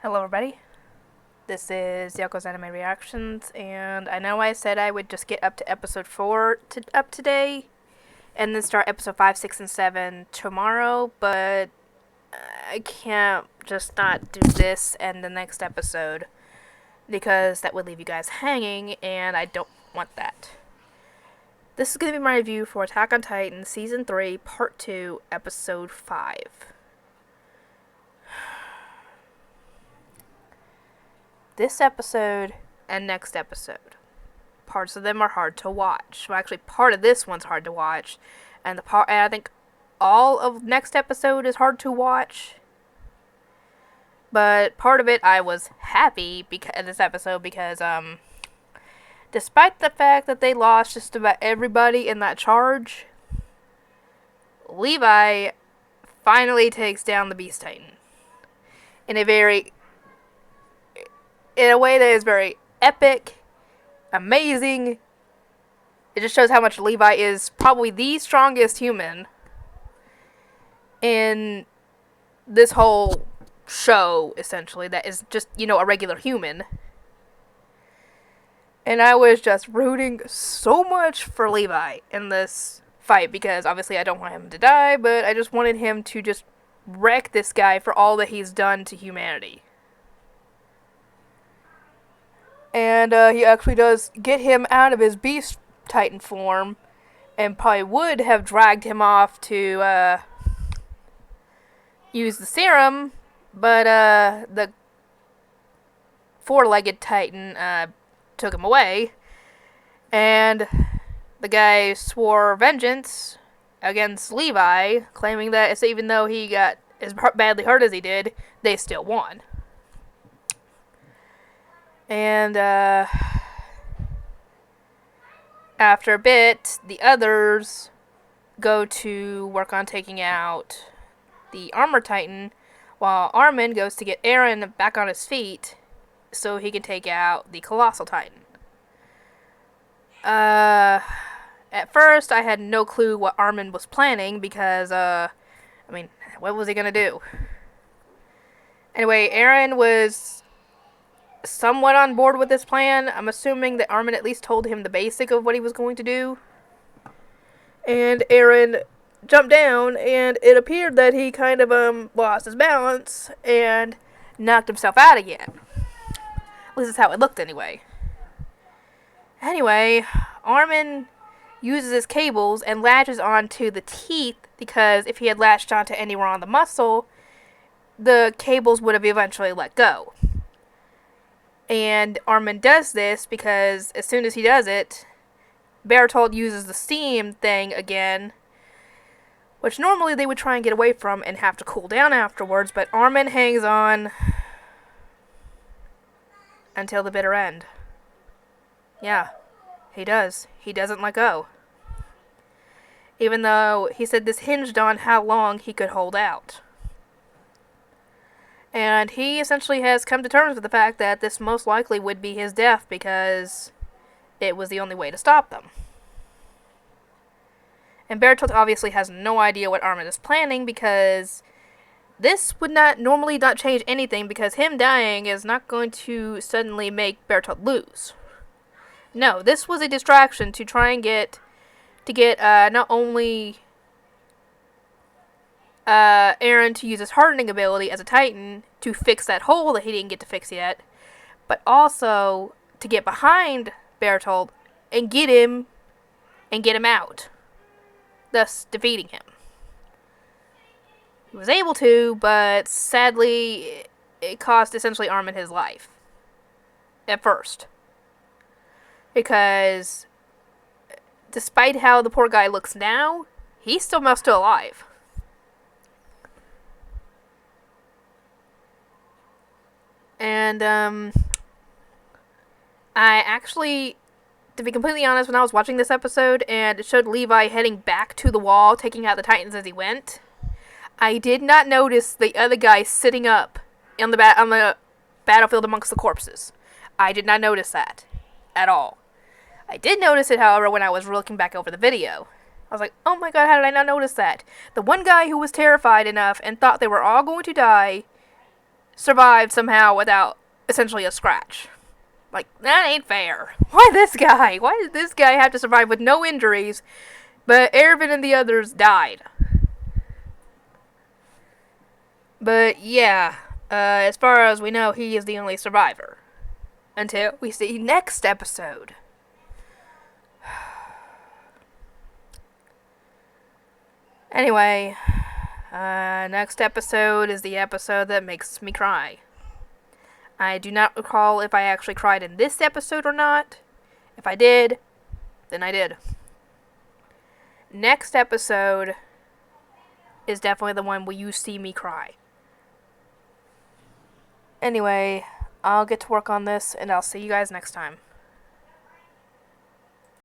Hello everybody, this is Yoko's Anime Reactions, and I know I said I would just get up to episode 4 up today, and then start episode 5, 6, and 7 tomorrow, but I can't just not do this and the next episode, because that would leave you guys hanging, and I don't want that. This is going to be my review for Attack on Titan Season 3, Part 2, Episode 5. This episode and next episode, parts of them are hard to watch. Well, actually, part of this one's hard to watch, and I think all of next episode is hard to watch. But part of it, I was happy because this episode because despite the fact that they lost just about everybody in that charge, Levi finally takes down the Beast Titan in a way that is very epic, amazing. It just shows how much Levi is probably the strongest human in this whole show, essentially, that is just, a regular human. And I was just rooting so much for Levi in this fight, because obviously I don't want him to die, but I just wanted him to just wreck this guy for all that he's done to humanity. And he actually does get him out of his Beast Titan form, and probably would have dragged him off to use the serum, but the four-legged Titan took him away, and the guy swore vengeance against Levi, claiming that even though he got as badly hurt as he did, they still won. And after a bit, the others go to work on taking out the Armor Titan, while Armin goes to get Eren back on his feet so he can take out the Colossal Titan. At first, I had no clue what Armin was planning because, what was he gonna do? Anyway, Eren was somewhat on board with this plan. I'm assuming that Armin at least told him the basic of what he was going to do. And Eren jumped down, and it appeared that he kind of lost his balance and knocked himself out again. At least that's how it looked anyway. Anyway, Armin uses his cables and latches onto the teeth, because if he had latched onto anywhere on the muscle, the cables would have eventually let go. And Armin does this because as soon as he does it, Bertolt uses the steam thing again, which normally they would try and get away from and have to cool down afterwards, but Armin hangs on until the bitter end. Yeah, he does. He doesn't let go. Even though he said this hinged on how long he could hold out. And he essentially has come to terms with the fact that this most likely would be his death, because it was the only way to stop them. And Bertolt obviously has no idea what Armin is planning, because this would normally not change anything, because him dying is not going to suddenly make Bertolt lose. No, this was a distraction to try and get not only Eren to use his hardening ability as a Titan to fix that hole that he didn't get to fix yet, but also to get behind Bertolt and get him out, thus defeating him. He was able to, but sadly, it cost essentially Armin his life. At first. Because despite how the poor guy looks now, he's still alive. And, I actually, to be completely honest, when I was watching this episode and it showed Levi heading back to the wall, taking out the Titans as he went, I did not notice the other guy sitting up on the battlefield amongst the corpses. I did not notice that at all. I did notice it, however, when I was looking back over the video. I was like, oh my god, how did I not notice that? The one guy who was terrified enough and thought they were all going to die survived somehow without essentially a scratch. Like, that ain't fair. Why this guy? Why did this guy have to survive with no injuries, but Ervin and the others died? But yeah, as far as we know, he is the only survivor. Until we see next episode. Anyway, next episode is the episode that makes me cry. I do not recall if I actually cried in this episode or not. If I did, then I did. Next episode is definitely the one where you see me cry. Anyway, I'll get to work on this, and I'll see you guys next time.